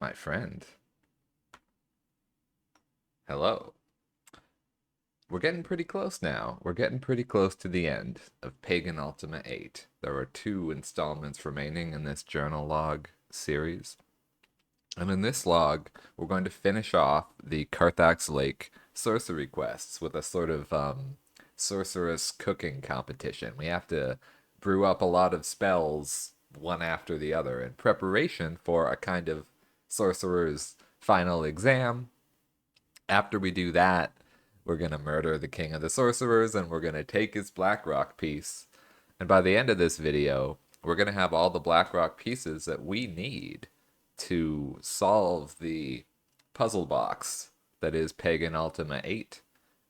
My friend. Hello. We're getting pretty close now. We're getting pretty close to the end of Pagan Ultima VIII. There are 2 installments remaining in this journal log series. And in this log, we're going to finish off the Carthax Lake sorcery quests with a sort of sorceress cooking competition. We have to brew up a lot of spells one after the other in preparation for a kind of sorcerer's final exam. After we do that, we're going to murder the king of the sorcerers and we're going to take his Blackrock piece. And by the end of this video, we're going to have all the Blackrock pieces that we need to solve the puzzle box that is Pagan Ultima VIII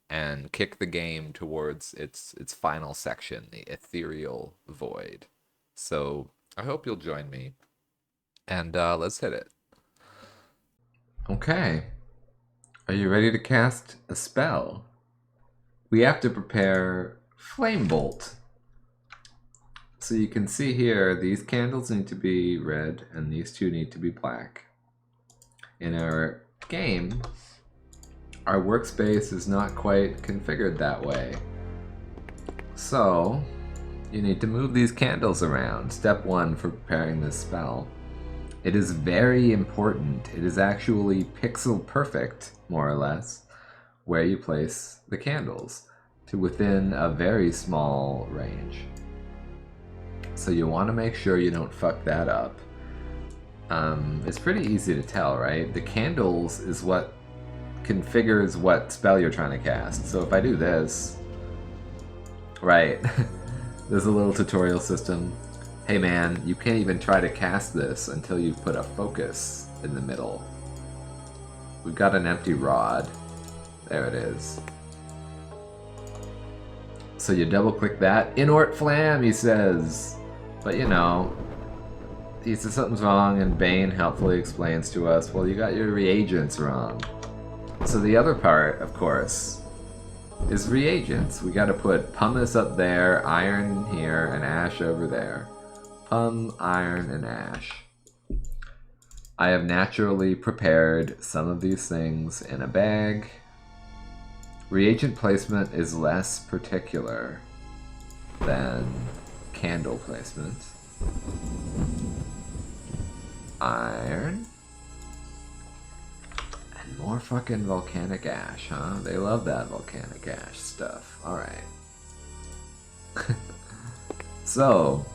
and kick the game towards its final section, the ethereal void. So I hope you'll join me, and let's hit it. Okay. Are you ready to cast a spell? We have to prepare Flame Bolt. So you can see here, these candles need to be red and these 2 need to be black. In our game, our workspace is not quite configured that way. So you need to move these candles around. Step 1 for preparing this spell. It is very important. It is actually pixel perfect, more or less, where you place the candles to within a very small range. So you want to make sure you don't fuck that up. It's pretty easy to tell, right? The candles is what configures what spell you're trying to cast. So if I do this, right, there's a little tutorial system. Hey man, you can't even try to cast this until you put a focus in the middle. We've got an empty rod. There it is. So you double click that. Inort Flam, he says. But you know, he says something's wrong and Bane helpfully explains to us, well, you got your reagents wrong. So the other part, of course, is reagents. We gotta put pumice up there, iron here, and ash over there. Pum, iron, and ash. I have naturally prepared some of these things in a bag. Reagent placement is less particular than candle placement. Iron. And more fucking volcanic ash, huh? They love that volcanic ash stuff. Alright. So,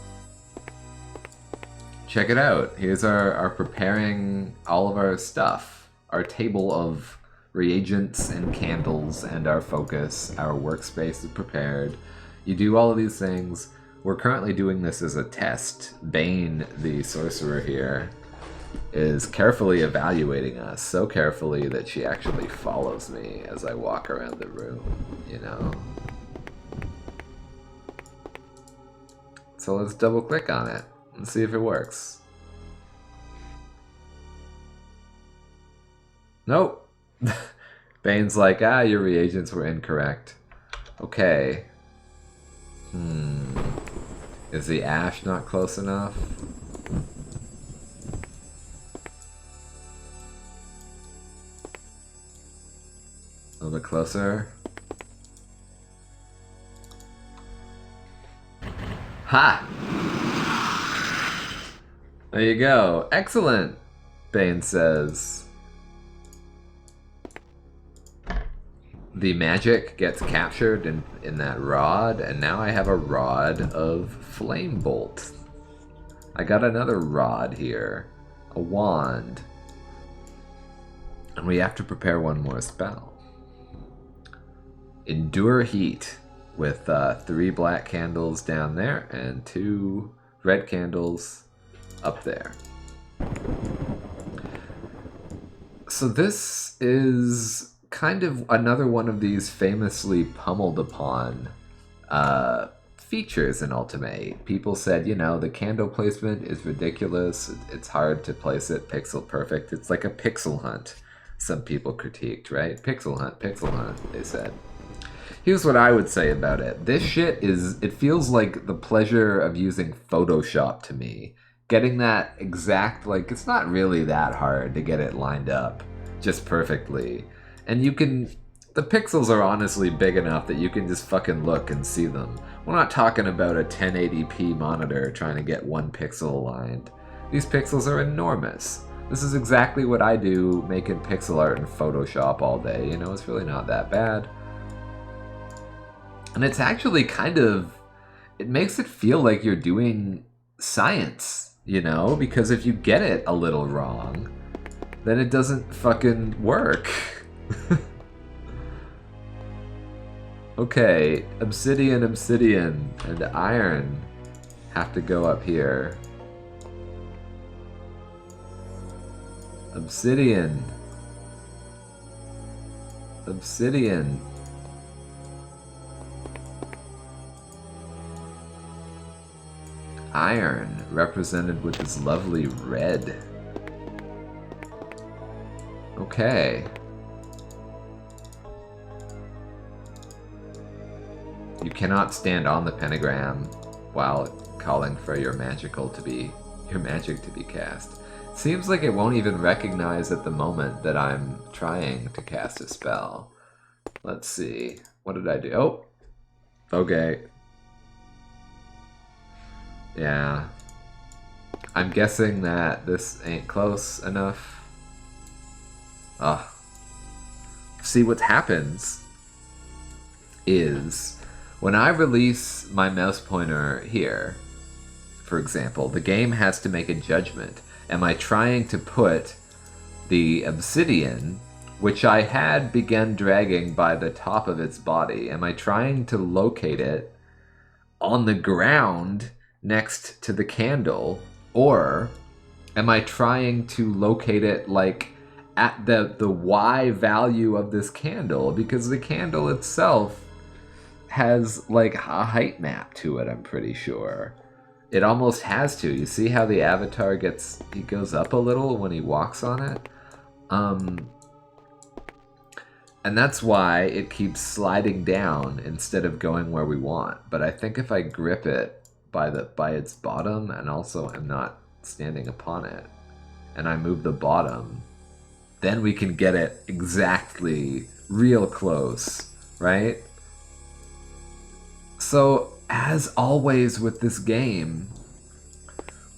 check it out. Here's our preparing all of our stuff. Our table of reagents and candles and our focus. Our workspace is prepared. You do all of these things. We're currently doing this as a test. Bane, the sorcerer here, is carefully evaluating us. So carefully that she actually follows me as I walk around the room, you know? So let's double click on it and see if it works. Nope. Bane's like, your reagents were incorrect. Okay. Is the ash not close enough? A little bit closer. Ha! There you go. Excellent, Bane says. The magic gets captured in that rod, and now I have a rod of Flame Bolt. I got another rod here. A wand. And we have to prepare one more spell. Endure Heat, with 3 black candles down there and 2 red candles up there. So this is kind of another one of these famously pummeled upon features in Ultima 8. People said, you know, the candle placement is ridiculous. It's hard to place it pixel perfect. It's like a pixel hunt. Some people critiqued, right? Pixel hunt, they said. Here's what I would say about it. This shit is, it feels like the pleasure of using Photoshop to me getting that exact, like, it's not really that hard to get it lined up just perfectly. And you can, the pixels are honestly big enough that you can just fucking look and see them. We're not talking about a 1080p monitor trying to get one pixel aligned. These pixels are enormous. This is exactly what I do making pixel art in Photoshop all day. You know, it's really not that bad. And it's actually kind of, it makes it feel like you're doing science, you know? Because if you get it a little wrong, then it doesn't fucking work. Okay, obsidian, obsidian, and iron have to go up here. Obsidian. Obsidian. Iron, represented with this lovely red. Okay. You cannot stand on the pentagram while calling for your magic to be cast. Seems like it won't even recognize at the moment that I'm trying to cast a spell. Let's see. What did I do? Oh! Okay. Yeah. I'm guessing that this ain't close enough. Ah. See, what happens is when I release my mouse pointer here, for example, the game has to make a judgment. Am I trying to put the obsidian, which I had begun dragging by the top of its body, am I trying to locate it on the ground next to the candle, or am I trying to locate it like at the Y value of this candle? Because the candle itself has like a height map to it, I'm pretty sure. It almost has to. You see how the avatar he goes up a little when he walks on it? And that's why it keeps sliding down instead of going where we want. But I think if I grip it by its bottom, and also am not standing upon it, and I move the bottom, then we can get it exactly real close, right? So, as always with this game,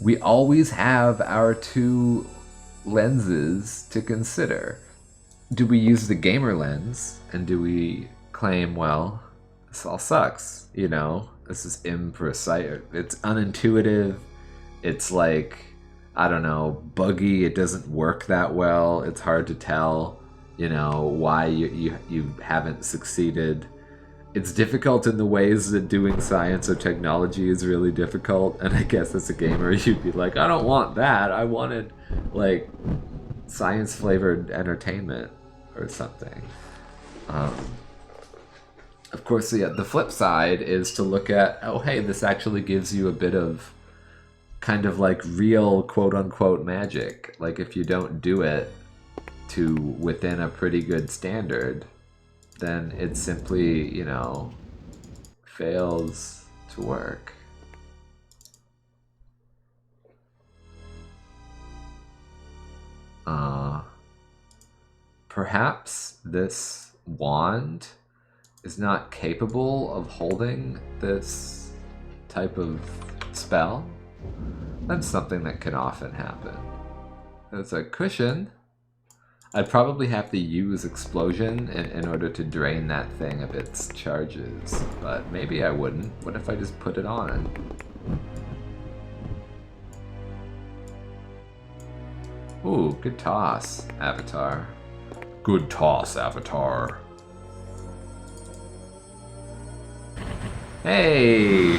we always have our two lenses to consider. Do we use the gamer lens, and do we claim, well, this all sucks, you know? This is imprecise, it's unintuitive, it's like, I don't know, buggy, it doesn't work that well, it's hard to tell, you know, why you haven't succeeded. It's difficult in the ways that doing science or technology is really difficult, and I guess as a gamer you'd be like, I don't want that, I wanted, like, science-flavored entertainment or something. Of course, the flip side is to look at, oh hey, this actually gives you a bit of kind of like real quote-unquote magic. Like if you don't do it to within a pretty good standard, then it simply, you know, fails to work. Perhaps this wand is not capable of holding this type of spell. That's something that can often happen. There's a cushion. I'd probably have to use explosion in order to drain that thing of its charges, but maybe I wouldn't. What if I just put it on? Ooh, good toss, Avatar. Good toss, Avatar. Hey!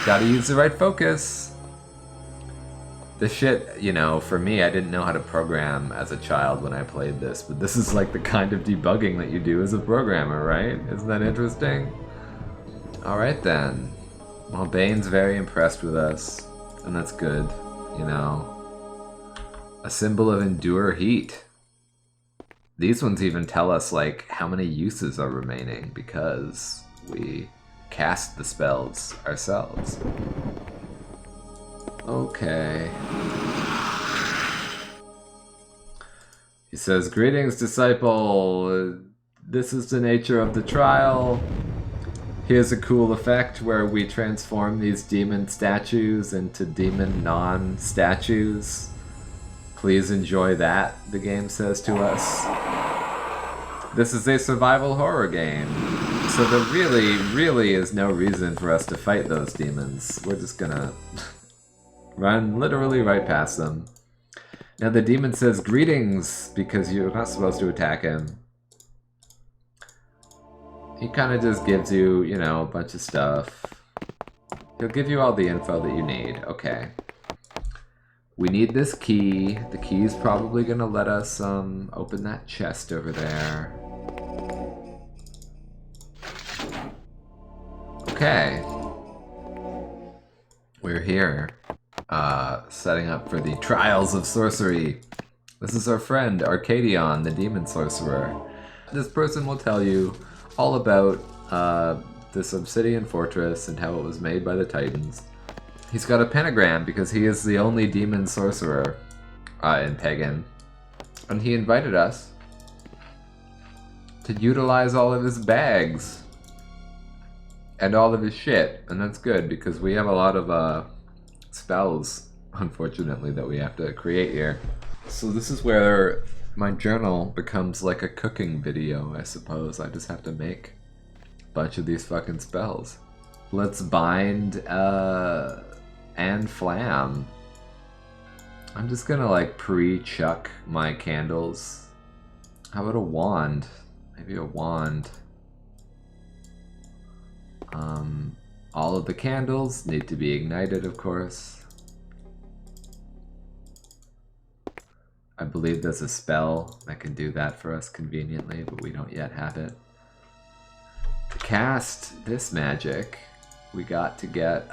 Gotta use the right focus. This shit, you know, for me, I didn't know how to program as a child when I played this, but this is like the kind of debugging that you do as a programmer, right? Isn't that interesting? Alright then. Well, Bane's very impressed with us, and that's good, you know. A symbol of endure heat. These ones even tell us, like, how many uses are remaining, because we cast the spells ourselves. Okay. He says, "Greetings, disciple. This is the nature of the trial. Here's a cool effect where we transform these demon statues into demon non-statues. Please enjoy that," the game says to us. This is a survival horror game, so there really is no reason for us to fight those demons. We're just gonna run literally right past them. Now the demon says, "Greetings," because you're not supposed to attack him. He kind of just gives you, you know, a bunch of stuff. He'll give you all the info that you need. Okay. We need this key. The key's probably gonna let us open that chest over there. Okay. We're here. Setting up for the Trials of Sorcery. This is our friend, Arcadion, the Demon Sorcerer. This person will tell you all about this obsidian fortress and how it was made by the Titans. He's got a pentagram because he is the only Demon Sorcerer in Pagan. And he invited us to utilize all of his bags and all of his shit. And that's good because we have a lot of spells, unfortunately, that we have to create here. So this is where my journal becomes like a cooking video, I suppose. I just have to make a bunch of these fucking spells. Let's bind and flam. I'm just gonna like pre-chuck my candles. How about a wand? Maybe a wand. All of the candles need to be ignited, of course. I believe there's a spell that can do that for us conveniently, but we don't yet have it. To cast this magic, we got to get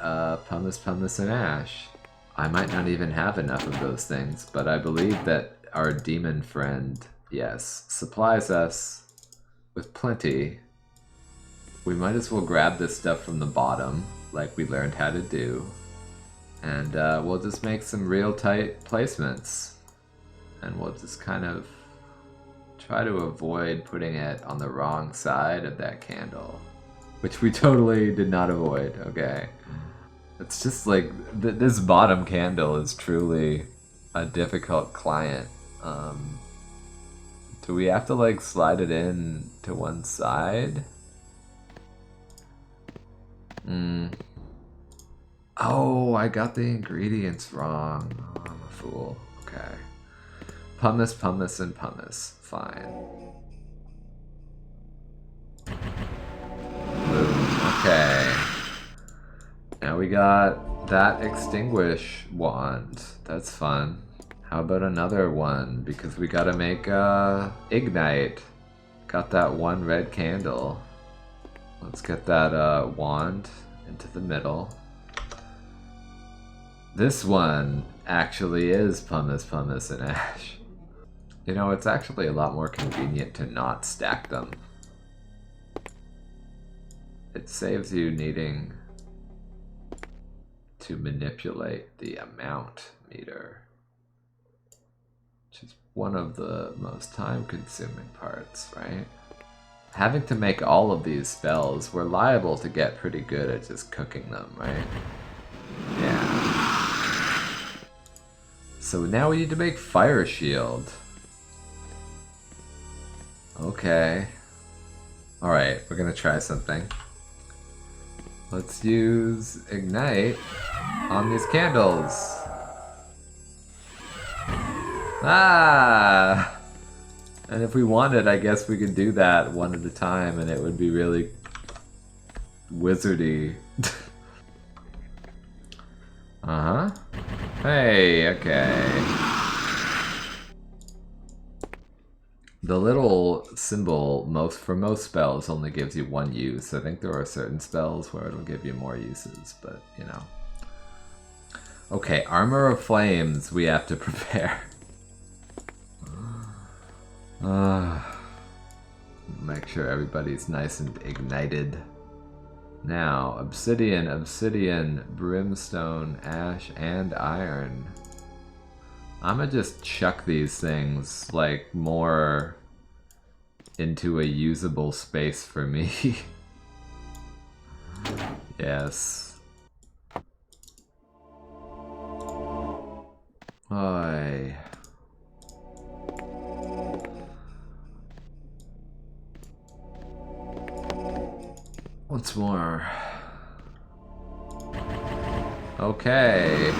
pumice, and ash. I might not even have enough of those things, but I believe that our demon friend, yes, supplies us with plenty. We might as well grab this stuff from the bottom, like we learned how to do. And we'll just make some real tight placements. And we'll just kind of try to avoid putting it on the wrong side of that candle. Which we totally did not avoid, okay. It's just like, this bottom candle is truly a difficult client. Do we have to like slide it in to one side? Oh, I got the ingredients wrong. Oh, I'm a fool. Okay. Pumice, and pumice. Fine. Boom. Okay. Now we got that extinguish wand. That's fun. How about another one? Because we gotta make ignite. Got that one red candle. Let's get that wand into the middle. This one actually is pumice, and ash. You know, it's actually a lot more convenient to not stack them. It saves you needing to manipulate the amount meter, which is one of the most time-consuming parts, right? Having to make all of these spells, we're liable to get pretty good at just cooking them, right? Yeah. So now we need to make fire shield. Okay. Alright, we're gonna try something. Let's use ignite on these candles. Ah! And if we wanted, I guess we could do that one at a time and it would be really wizardy. Uh-huh. Hey, okay. The little symbol for most spells only gives you one use. I think there are certain spells where it'll give you more uses, but you know. Okay, Armor of Flames we have to prepare. Make sure everybody's nice and ignited. Now, obsidian, obsidian, brimstone, ash, and iron. I'm gonna just chuck these things, like, more into a usable space for me. Yes. Oi. What's more? Okay.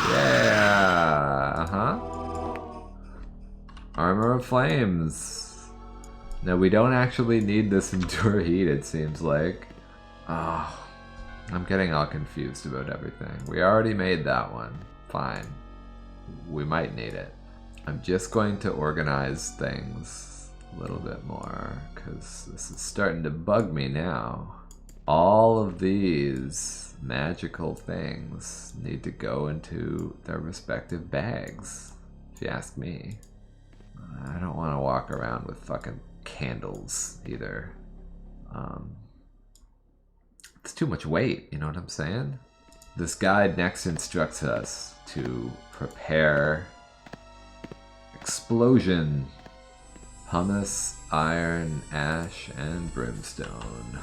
Yeah. Uh-huh. Armor of Flames. No, we don't actually need this Endure Heat, it seems like. Oh, I'm getting all confused about everything. We already made that one. Fine. We might need it. I'm just going to organize things a little bit more, because this is starting to bug me now. All of these magical things need to go into their respective bags, if you ask me. I don't want to walk around with fucking candles either. It's too much weight, you know what I'm saying? This guide next instructs us to prepare explosion, pumice, iron, ash, and brimstone.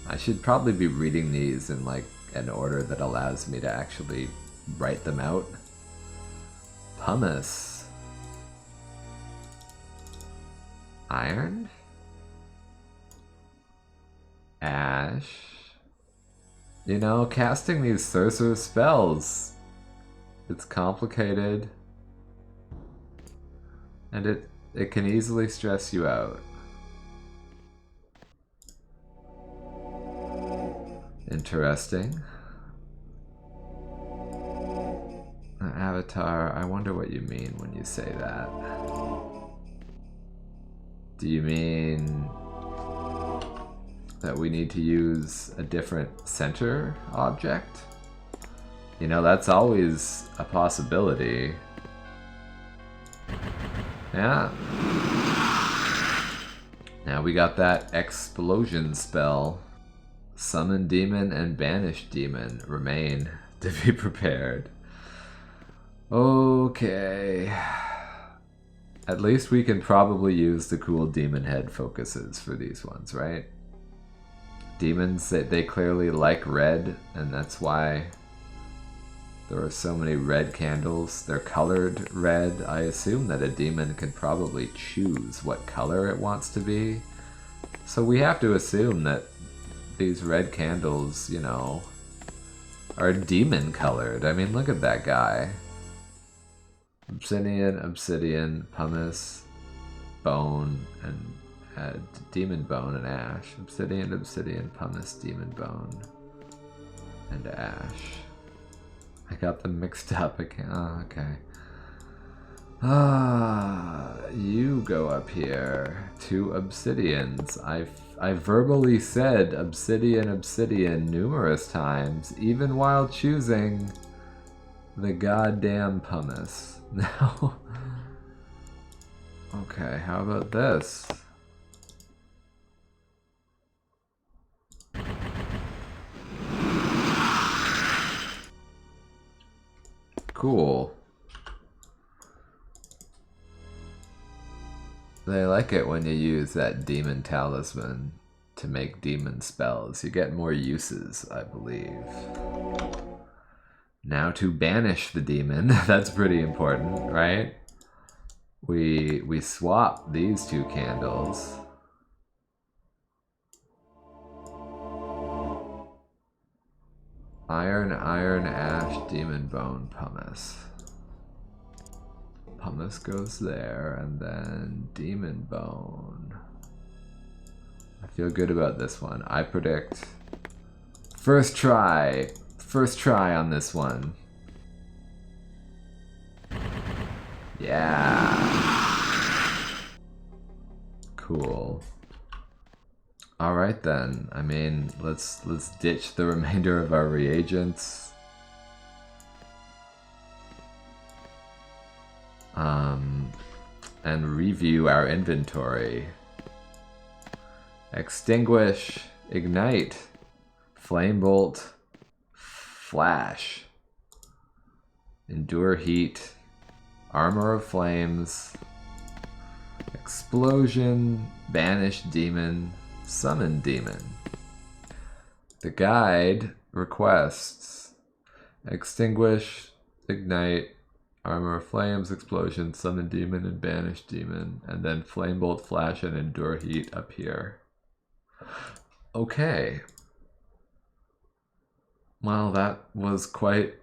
I should probably be reading these in like an order that allows me to actually write them out. Pumice. Iron? Ash. You know, casting these sorcerer spells, it's complicated. And it can easily stress you out. Interesting. Avatar, I wonder what you mean when you say that. Do you mean that we need to use a different center object? You know, that's always a possibility. Yeah. Now we got that explosion spell. Summon demon and banish demon remain to be prepared. Okay. At least we can probably use the cool demon head focuses for these ones, right? Demons, they clearly like red, and that's why there are so many red candles. They're colored red. I assume that a demon can probably choose what color it wants to be. So we have to assume that these red candles, you know, are demon colored. I mean, look at that guy. Obsidian, obsidian, pumice, bone, and demon bone and ash. Obsidian, obsidian, pumice, demon bone, and ash. I got them mixed up again. Oh, okay. You go up here. 2 obsidians. I verbally said obsidian, obsidian numerous times, even while choosing the goddamn pumice. Now, okay, how about this? Cool. They like it when you use that demon talisman to make demon spells. You get more uses, I believe. Now to banish the demon, that's pretty important, right? We swap these 2 candles. Iron, iron, ash, demon bone, pumice. Pumice goes there, and then demon bone. I feel good about this one. I predict first try on this one. Yeah. Cool. All right then. I mean, let's ditch the remainder of our reagents. And review our inventory. Extinguish, ignite, flame bolt, flash, endure heat, armor of flames, explosion, banish demon, summon demon. The guide requests extinguish, ignite, armor of flames, explosion, summon demon, and banish demon, and then flame bolt, flash, and endure heat up here. Okay. Well, that was quite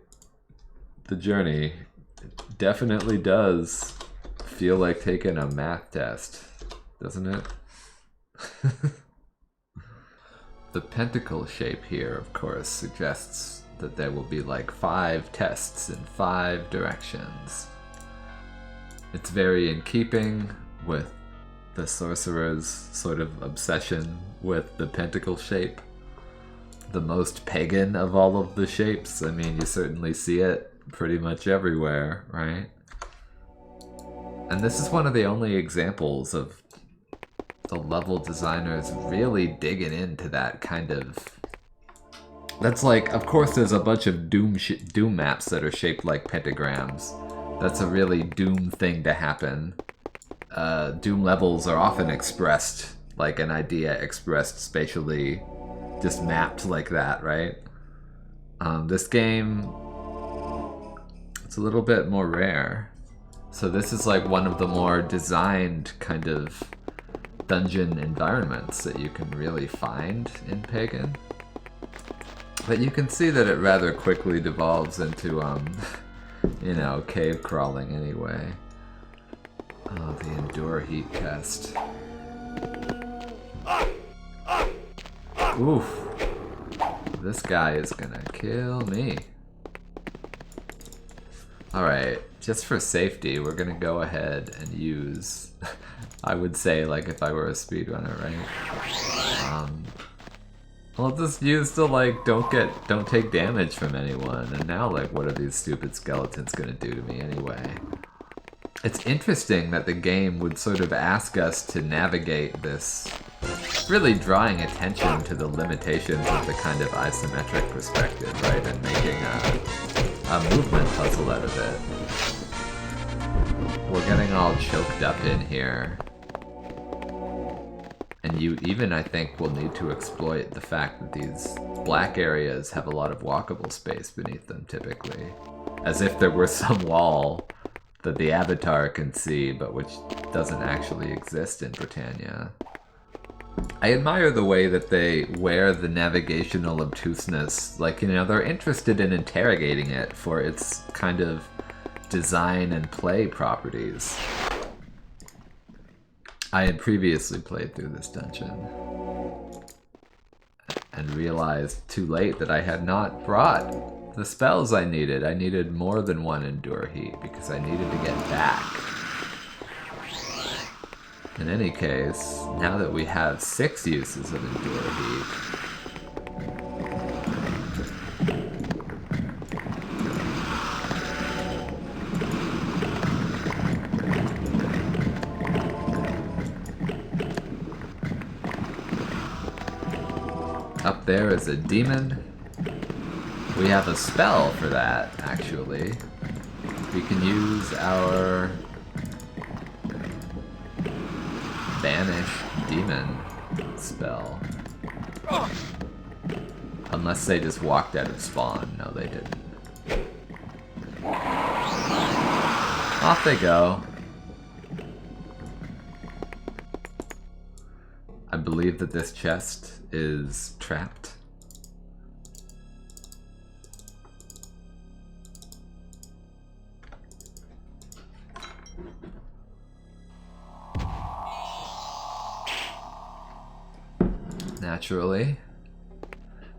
the journey. It definitely does feel like taking a math test, doesn't it? The pentacle shape here, of course, suggests that there will be like 5 tests in 5 directions. It's very in keeping with the sorcerer's sort of obsession with the pentacle shape. The most pagan of all of the shapes. I mean, you certainly see it pretty much everywhere, right? And this is one of the only examples of the level designers really digging into that kind of... That's like, of course there's a bunch of Doom maps that are shaped like pentagrams. That's a really Doom thing to happen. Doom levels are often expressed like an idea expressed spatially, just mapped like that, right? This game, it's a little bit more rare. So this is like one of the more designed kind of dungeon environments that you can really find in Pagan. But you can see that it rather quickly devolves into, you know, cave crawling anyway. Oh, the endure heat test. Oof. This guy is gonna kill me. Alright, just for safety, we're gonna go ahead and use... I would say, like, if I were a speedrunner, right? I'll just use the, like, don't take damage from anyone. And now, like, what are these stupid skeletons gonna do to me anyway? It's interesting that the game would sort of ask us to navigate this, really drawing attention to the limitations of the kind of isometric perspective, right? And making a movement puzzle out of it. We're getting all choked up in here. And you even, I think, will need to exploit the fact that these black areas have a lot of walkable space beneath them, typically. As if there were some wall that the avatar can see, but which doesn't actually exist in Britannia. I admire the way that they wear the navigational obtuseness. Like, you know, they're interested in interrogating it for its kind of design and play properties. I had previously played through this dungeon and realized too late that I had not brought the spells I needed. I needed more than one Endure Heat because I needed to get back. In any case, now that we have 6 uses of Endure Heat, up there is a demon. We have a spell for that, actually. We can use our Banish Demon spell. Unless they just walked out of spawn. No, they didn't. Off they go. I believe that this chest is trapped. Naturally.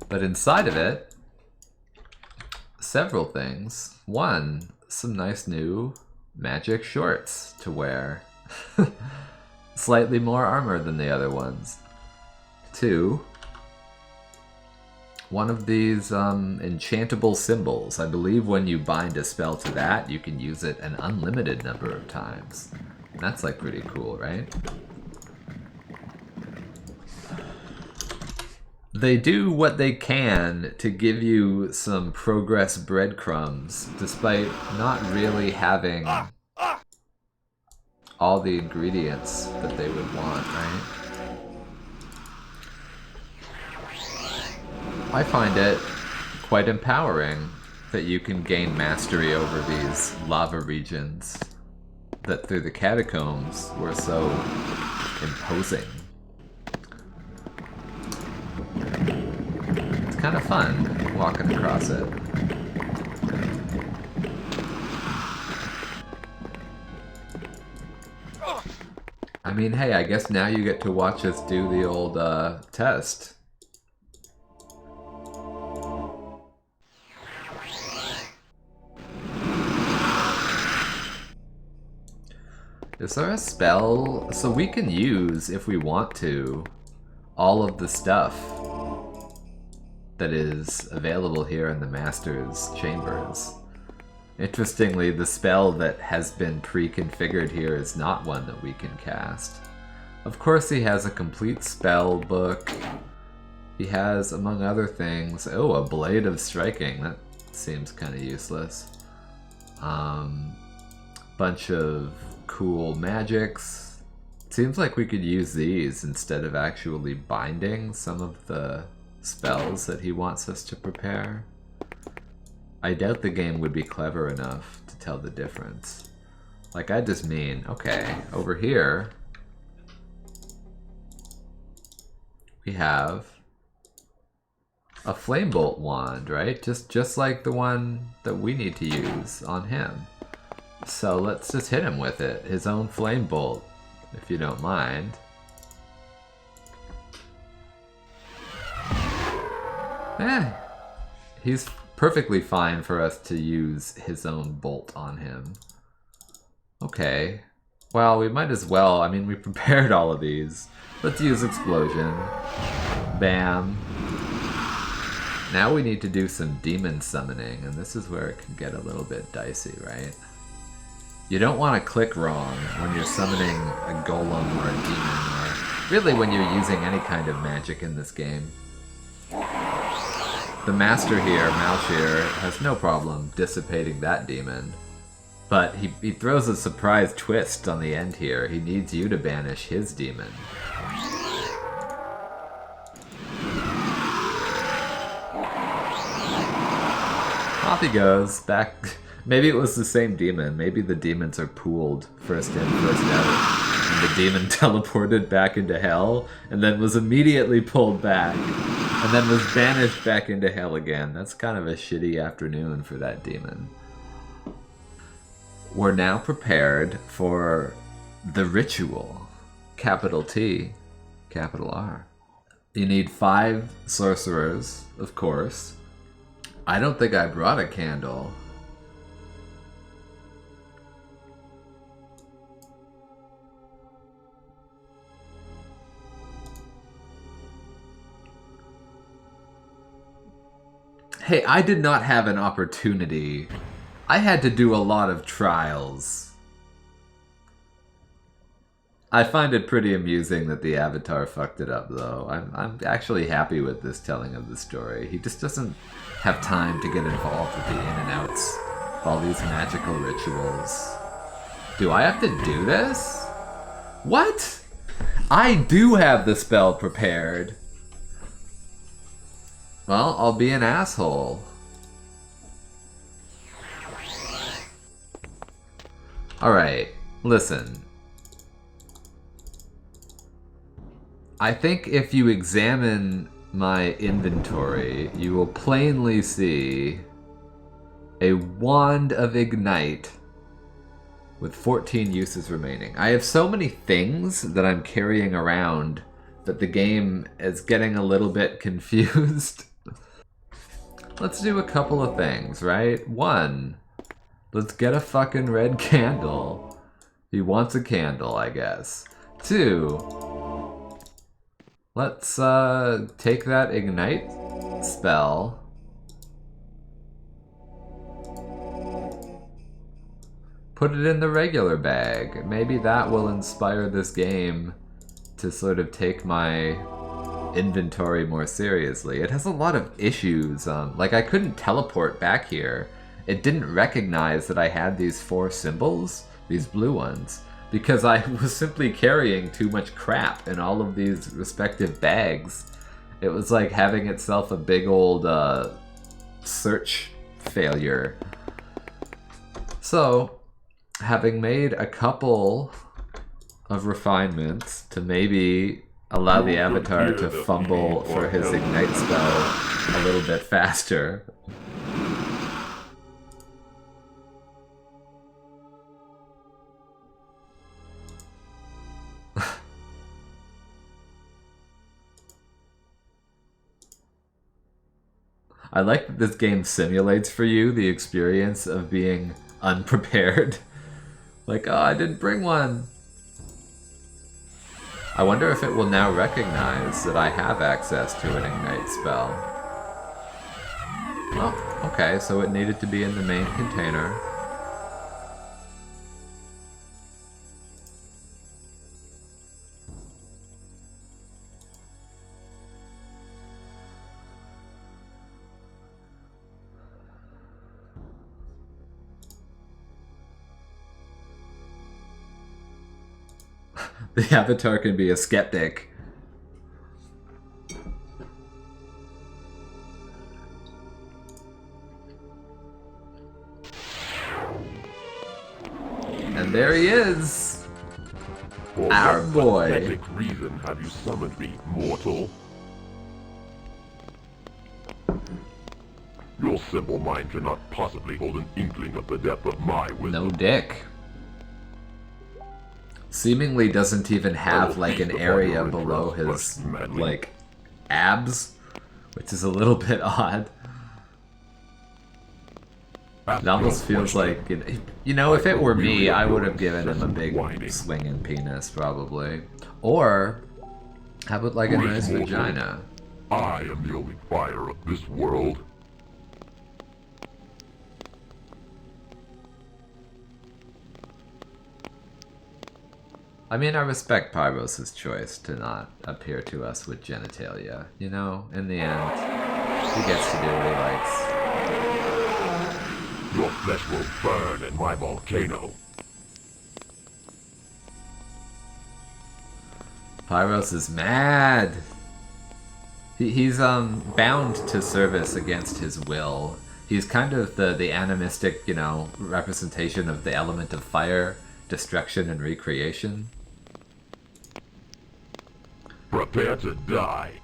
But inside of it, several things. One, some nice new magic shorts to wear. Slightly more armor than the other ones. 2, one of these enchantable symbols. I believe when you bind a spell to that, you can use it an unlimited number of times. That's like pretty cool, right? They do what they can to give you some progress breadcrumbs, despite not really having all the ingredients that they would want, right? I find it quite empowering that you can gain mastery over these lava regions that through the catacombs were so imposing. It's kind of fun walking across it. I mean, hey, I guess now you get to watch us do the old test. Is there a spell? So we can use, if we want to, all of the stuff that is available here in the Master's Chambers. Interestingly, the spell that has been pre-configured here is not one that we can cast. Of course he has a complete spell book. He has, among other things, oh, a Blade of Striking. That seems kind of useless. Bunch of cool magics. Seems like we could use these instead of actually binding some of the spells that he wants us to prepare. I doubt the game would be clever enough to tell the difference. Like, I just mean, okay, over here we have a flame bolt wand, right? Just like the one that we need to use on him. So let's just hit him with it. His own flame bolt, if you don't mind. He's perfectly fine for us to use his own bolt on him. Okay. Well, we might as well. I mean, we prepared all of these. Let's use Explosion. Bam. Now we need to do some demon summoning, and this is where it can get a little bit dicey, right? You don't want to click wrong when you're summoning a golem or a demon, or really when you're using any kind of magic in this game. The master here, Malshir, has no problem dissipating that demon. But he throws a surprise twist on the end here. He needs you to banish his demon. Off he goes, back. Maybe it was the same demon. Maybe the demons are pooled, first in, first out. And the demon teleported back into hell, and then was immediately pulled back, and then was banished back into hell again. That's kind of a shitty afternoon for that demon. We're now prepared for the ritual. Capital T, capital R. You need 5 sorcerers, of course. I don't think I brought a candle. Hey, I did not have an opportunity. I had to do a lot of trials. I find it pretty amusing that the Avatar fucked it up, though. I'm actually happy with this telling of the story. He just doesn't have time to get involved with the in and outs of all these magical rituals. Do I have to do this? What? I do have the spell prepared. Well, I'll be an asshole. Alright, listen. I think if you examine my inventory, you will plainly see a Wand of Ignite with 14 uses remaining. I have so many things that I'm carrying around that the game is getting a little bit confused. Let's do a couple of things, right? 1, let's get a fucking red candle. He wants a candle, I guess. 2, let's take that Ignite spell. Put it in the regular bag. Maybe that will inspire this game to sort of take my inventory more seriously. It has a lot of issues. Like, I couldn't teleport back here. It didn't recognize that I had these 4 symbols, these blue ones, because I was simply carrying too much crap in all of these respective bags. It was like having itself a big old search failure. So, having made a couple of refinements to maybe allow the avatar to fumble for his ignite spell a little bit faster. I like that this game simulates for you the experience of being unprepared. Like, oh, I didn't bring one. I wonder if it will now recognize that I have access to an ignite spell. Oh, okay, so it needed to be in the main container. The avatar can be a skeptic. And there he is! For our what boy! pathetic reason have you summoned me, mortal? Your simple mind cannot possibly hold an inkling of the depth of my wisdom. No dick. Seemingly doesn't even have like an area below his like abs, which is a little bit odd. It almost feels like, you know, if it were me, I would have given him a big swinging penis probably, or have it like a nice vagina. I am the only fire of this world. I mean, I respect Pyros' choice to not appear to us with genitalia. You know, in the end, he gets to do what he likes. Your flesh will burn in my volcano. Pyros is mad! He's bound to service against his will. He's kind of the animistic, you know, representation of the element of fire, destruction, and recreation. Prepare to die.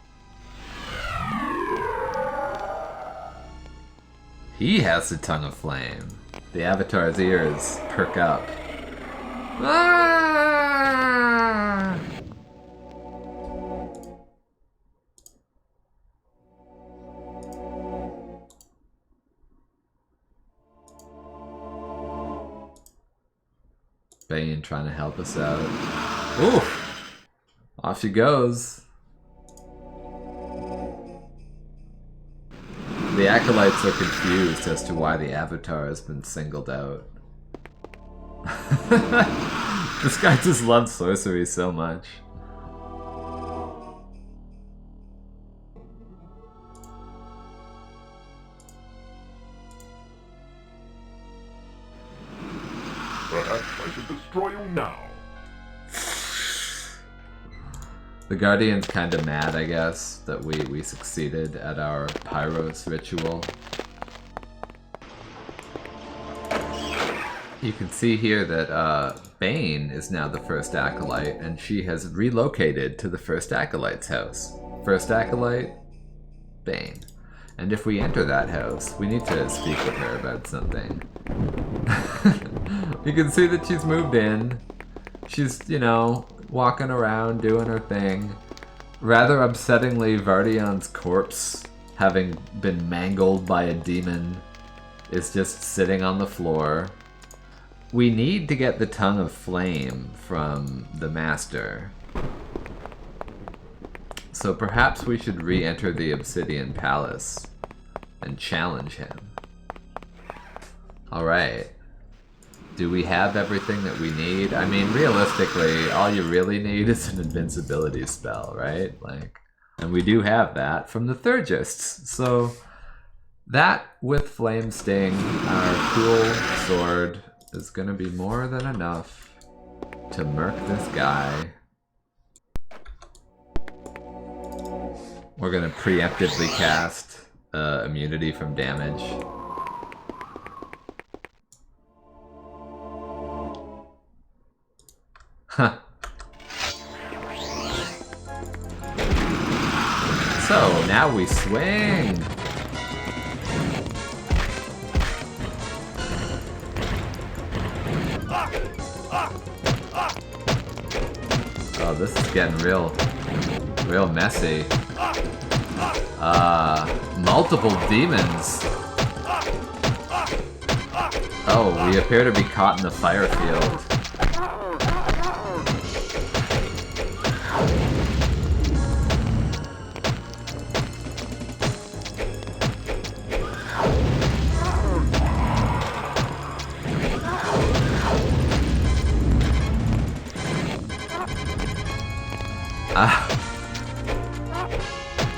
He has the tongue of flame. The avatar's ears perk up. Ah! Bane trying to help us out. Ooh! Off she goes. The acolytes are confused as to why the avatar has been singled out. This guy just loves sorcery so much. Perhaps I should destroy you now. The Guardian's kind of mad, I guess, that we succeeded at our Pyros ritual. You can see here that Bane is now the first acolyte, and she has relocated to the first acolyte's house. First acolyte, Bane. And if we enter that house, we need to speak with her about something. You can see that she's moved in. She's, you know, walking around, doing her thing. Rather upsettingly, Vardion's corpse, having been mangled by a demon, is just sitting on the floor. We need to get the tongue of flame from the master. So perhaps we should re-enter the Obsidian Palace and challenge him. Alright. Do we have everything that we need? I mean, realistically, all you really need is an invincibility spell, right? Like, And we do have that from the Thurgists. So that with Flame Sting, our cool sword, is going to be more than enough to murk this guy. We're going to preemptively cast immunity from damage. Huh. So, now we swing! Oh, this is getting real messy. Multiple demons. Oh, we appear to be caught in the fire field.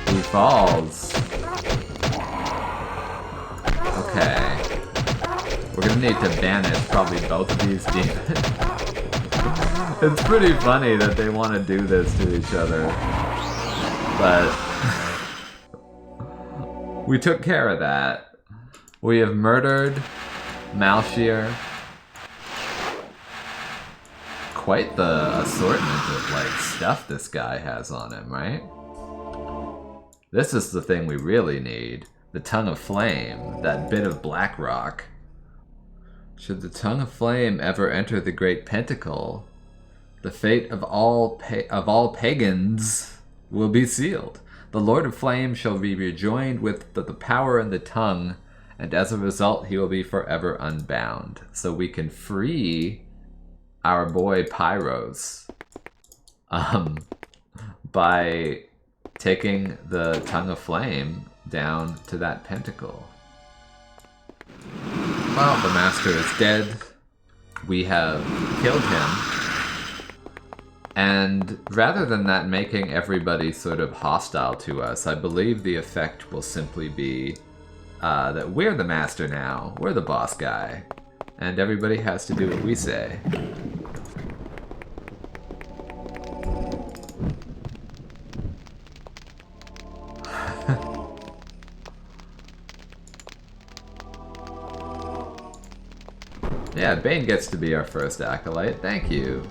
He falls. Okay. We're gonna need to banish probably both of these demons. It's pretty funny that they want to do this to each other. But we took care of that. We have murdered Malshir. Quite the assortment of like stuff this guy has on him, right? This is the thing we really need. The Tongue of Flame, that bit of black rock. Should the Tongue of Flame ever enter the Great Pentacle, the fate of all pagans will be sealed. The Lord of Flame shall be rejoined with the power in the tongue, and as a result he will be forever unbound. So we can free our boy Pyros by taking the Tongue of Flame down to that pentacle. Well, the Master is dead. We have killed him. And rather than that making everybody sort of hostile to us, I believe the effect will simply be that we're the Master now. We're the boss guy. And everybody has to do what we say. Yeah, Bane gets to be our first acolyte. Thank you.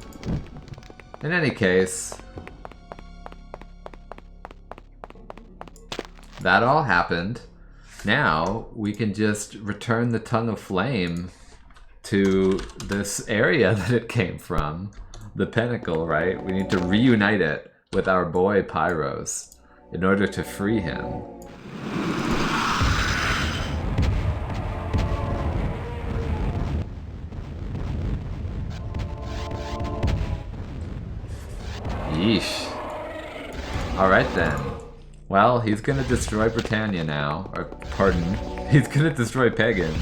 In any case, that all happened. Now we can just return the Tongue of Flame to this area that it came from. The pinnacle, right? We need to reunite it with our boy Pyros in order to free him. Yeesh. Alright then. Well, he's gonna destroy Britannia now. Or, pardon, he's gonna destroy Pagan,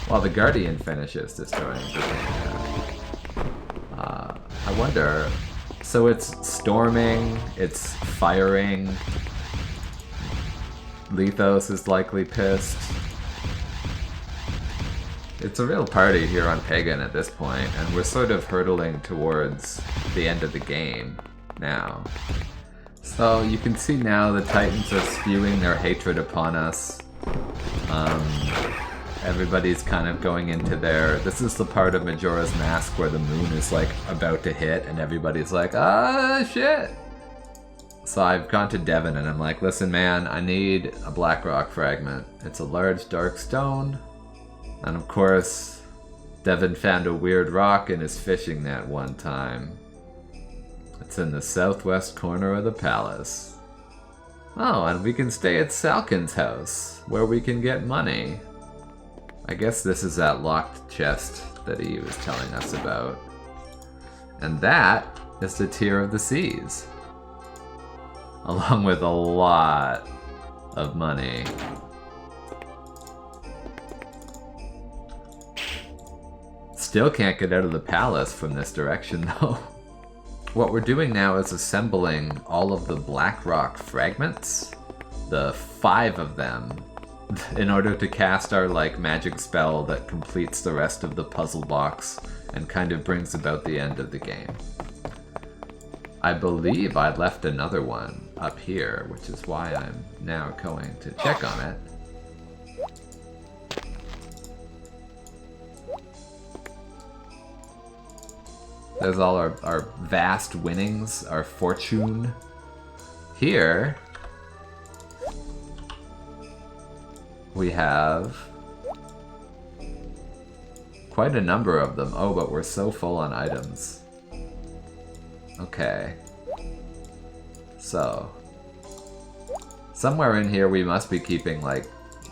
while the Guardian finishes destroying Britannia. I wonder... So it's storming, it's firing... Lethos is likely pissed. It's a real party here on Pagan at this point, and we're sort of hurtling towards the end of the game now. So you can see now the Titans are spewing their hatred upon us. Everybody's kind of going into their... This is the part of Majora's Mask where the moon is like about to hit and everybody's like, ah, shit! So I've gone to Devin and I'm like, listen man, I need a black rock fragment. It's a large dark stone. And of course, Devin found a weird rock in his fishing net one time. It's in the southwest corner of the palace. Oh, and we can stay at Salkin's house, where we can get money. I guess this is that locked chest that he was telling us about. And that is the Tear of the Seas. Along with a lot of money. Still can't get out of the palace from this direction though. what we're doing now is assembling all of the Blackrock fragments, the 5 of them, in order to cast our like magic spell that completes the rest of the puzzle box and kind of brings about the end of the game. I believe I left another one up here, which is why I'm now going to check on it. There's all our vast winnings, our fortune. Here, we have quite a number of them. Oh, but we're so full on items. Okay. So, somewhere in here we must be keeping, like,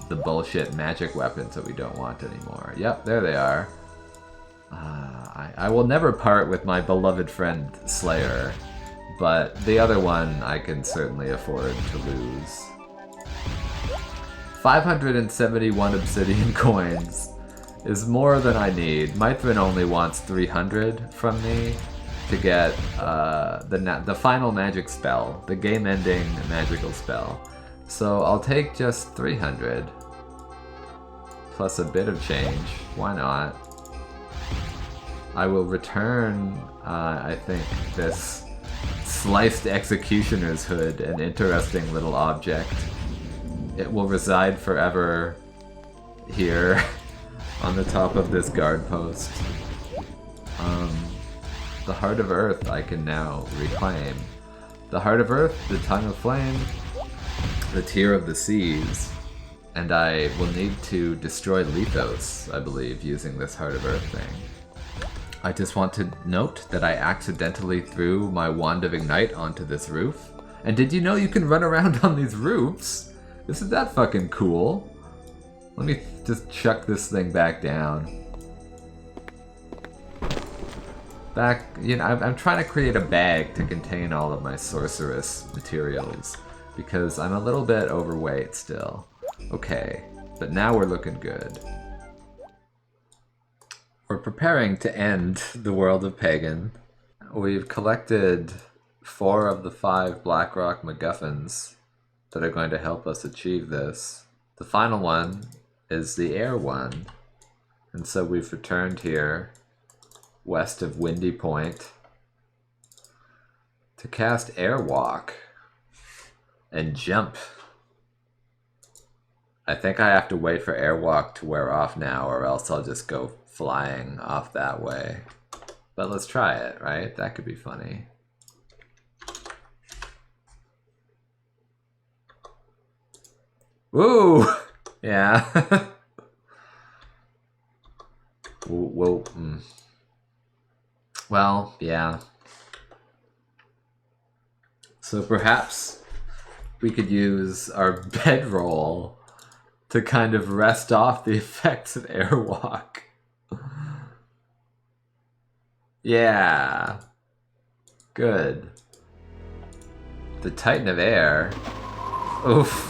the bullshit magic weapons that we don't want anymore. Yep, there they are. I will never part with my beloved friend Slayer, but the other one I can certainly afford to lose. 571 obsidian coins is more than I need. Mithrin only wants 300 from me to get the final magic spell, the game-ending magical spell. So I'll take just 300 plus a bit of change. Why not? I will return, I think, this sliced executioner's hood, an interesting little object. It will reside forever here on the top of this guard post. The Heart of Earth I can now reclaim. The Heart of Earth, the Tongue of Flame, the Tear of the Seas, and I will need to destroy Lethos, I believe, using this Heart of Earth thing. I just want to note that I accidentally threw my Wand of Ignite onto this roof. And did you know you can run around on these roofs? Isn't that fucking cool? Let me just chuck this thing back down. You know, I'm trying to create a bag to contain all of my sorceress materials, because I'm a little bit overweight still. Okay, but now we're looking good. We're preparing to end the world of Pagan. We've collected 4 of the 5 Blackrock MacGuffins that are going to help us achieve this. The final one is the air one, and so we've returned here west of Windy Point to cast Airwalk and jump. I think I have to wait for Airwalk to wear off now, or else I'll just go flying off that way. But let's try it, right? That could be funny. Woo! Yeah. Whoa. Well, yeah. So perhaps we could use our bedroll to kind of rest off the effects of Airwalk. Yeah. Good. The Titan of Air. Oof.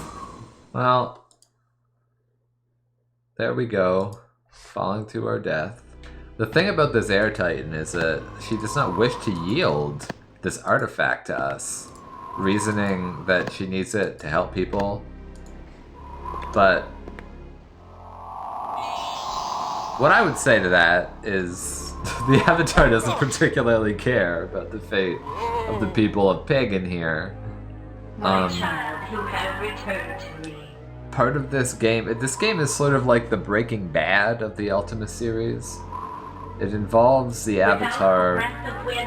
Well, there we go. Falling to our death. The thing about this Air Titan is that she does not wish to yield this artifact to us, reasoning that she needs it to help people. But what I would say to that is the Avatar doesn't particularly care about the fate of the people of Pagan here. My child, you have returned to me. Part of this game is sort of like the Breaking Bad of the Ultima series. It involves the Avatar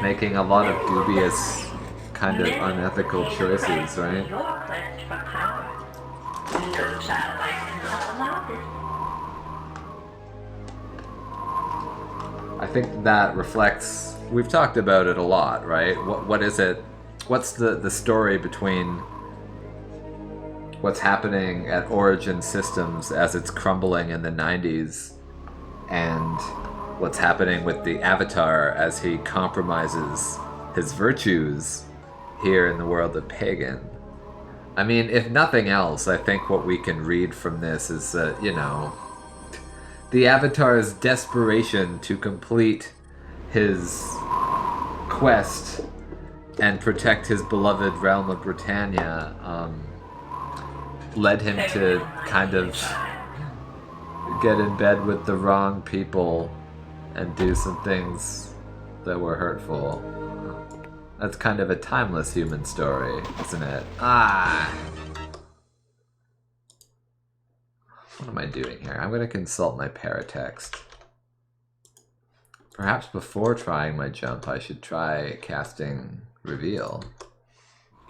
making a lot of dubious, kind of unethical choices, right? Your quest for power. No child, I cannot allow this. I think that reflects, we've talked about it a lot, right? What is it? What's the story between what's happening at Origin Systems as it's crumbling in the 90s and what's happening with the Avatar as he compromises his virtues here in the world of Pagan? I mean, if nothing else, I think what we can read from this is that, you know, the Avatar's desperation to complete his quest and protect his beloved realm of Britannia led him to kind of get in bed with the wrong people and do some things that were hurtful. That's kind of a timeless human story, isn't it? What am I doing here? I'm going to consult my paratext. Perhaps before trying my jump, I should try casting Reveal.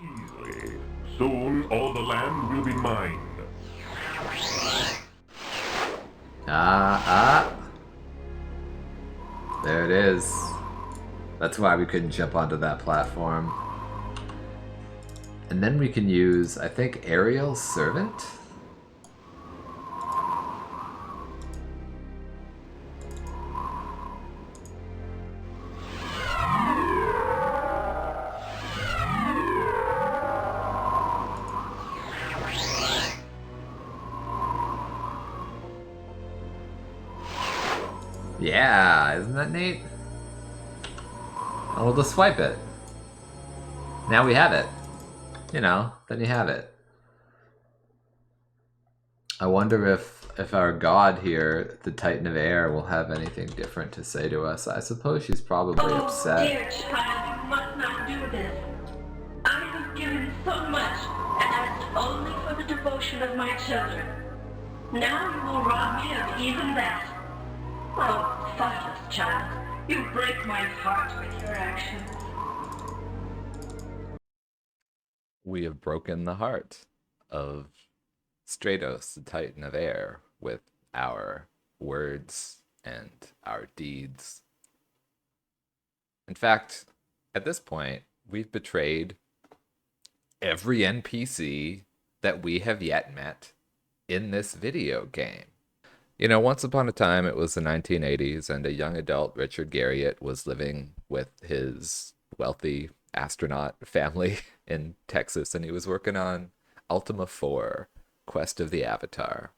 Easily. Soon all the land will be mine. There it is. That's why we couldn't jump onto that platform. And then we can use, I think, Aerial Servant? Yeah, isn't that neat? And we'll just swipe it. Now we have it. You know, then you have it. I wonder if our god here, the Titan of Air, will have anything different to say to us. I suppose she's probably upset. Oh, dear child, you must not do this. I have given so much and asked only for the devotion of my children. Now you will rob me of even that. Oh, thoughtless child, you break my heart with your actions. We have broken the heart of Stratos, the Titan of Air, with our words and our deeds. In fact, at this point, we've betrayed every NPC that we have yet met in this video game. You know, once upon a time, it was the 1980s, and a young adult, Richard Garriott, was living with his wealthy astronaut family in Texas, and he was working on Ultima IV, Quest of the Avatar.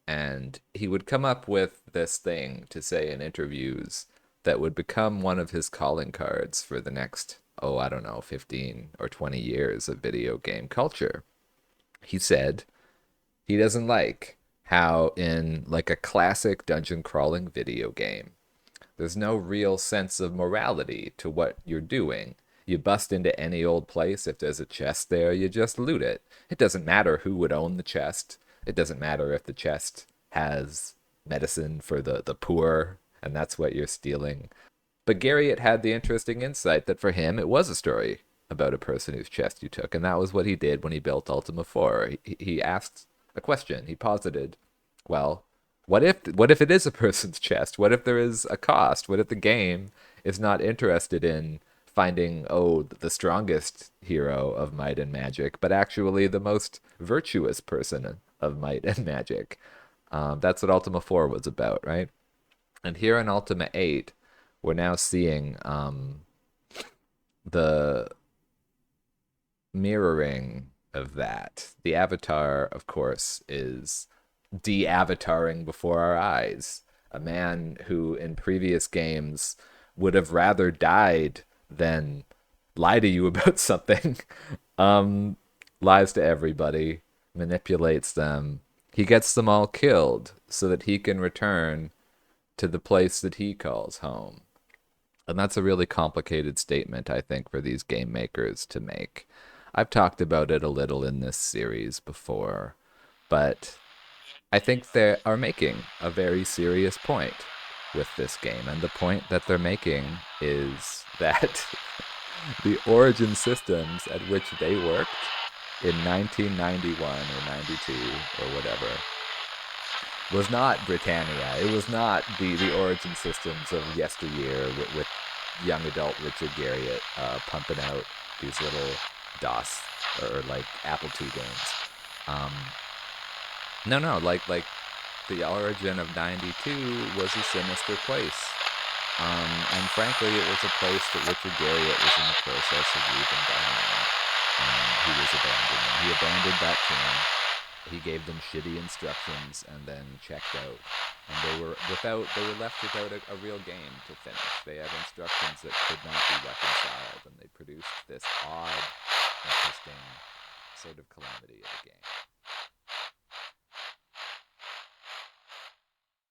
And he would come up with this thing to say in interviews that would become one of his calling cards for the next, 15 or 20 years of video game culture. He said he doesn't like how in like a classic dungeon crawling video game, there's no real sense of morality to what you're doing. You bust into any old place. If there's a chest there, you just loot it. It doesn't matter who would own the chest. It doesn't matter if the chest has medicine for the poor, and that's what you're stealing. But Garriott had the interesting insight that for him, it was a story about a person whose chest you took, and that was what he did when he built Ultima IV. He asked a question. He posited, well, what if it is a person's chest? What if there is a cost? What if the game is not interested in finding, the strongest hero of might and magic, but actually the most virtuous person of might and magic? That's what Ultima 4 was about, right? And here in Ultima 8, we're now seeing the mirroring of that. The Avatar, of course, is de-avataring before our eyes. A man who in previous games would have rather died than lie to you about something, lies to everybody, manipulates them. He gets them all killed so that he can return to the place that he calls home. And that's a really complicated statement, I think, for these game makers to make. I've talked about it a little in this series before, but I think they are making a very serious point with this game. And the point that they're making is that the origin systems at which they worked in 1991 or 92 or whatever was not Britannia. It was not the origin systems of yesteryear with young adult Richard Garriott pumping out these little DOS or like Apple II games. No, like the origin of 92 was a sinister place. And frankly, it was a place that Richard Garriott was in the process of leaving behind. He was abandoning. He abandoned that team he gave them shitty instructions and then checked out. And they were left without a real game to finish. They had instructions that could not be reconciled, and they produced this odd, interesting sort of calamity of a game.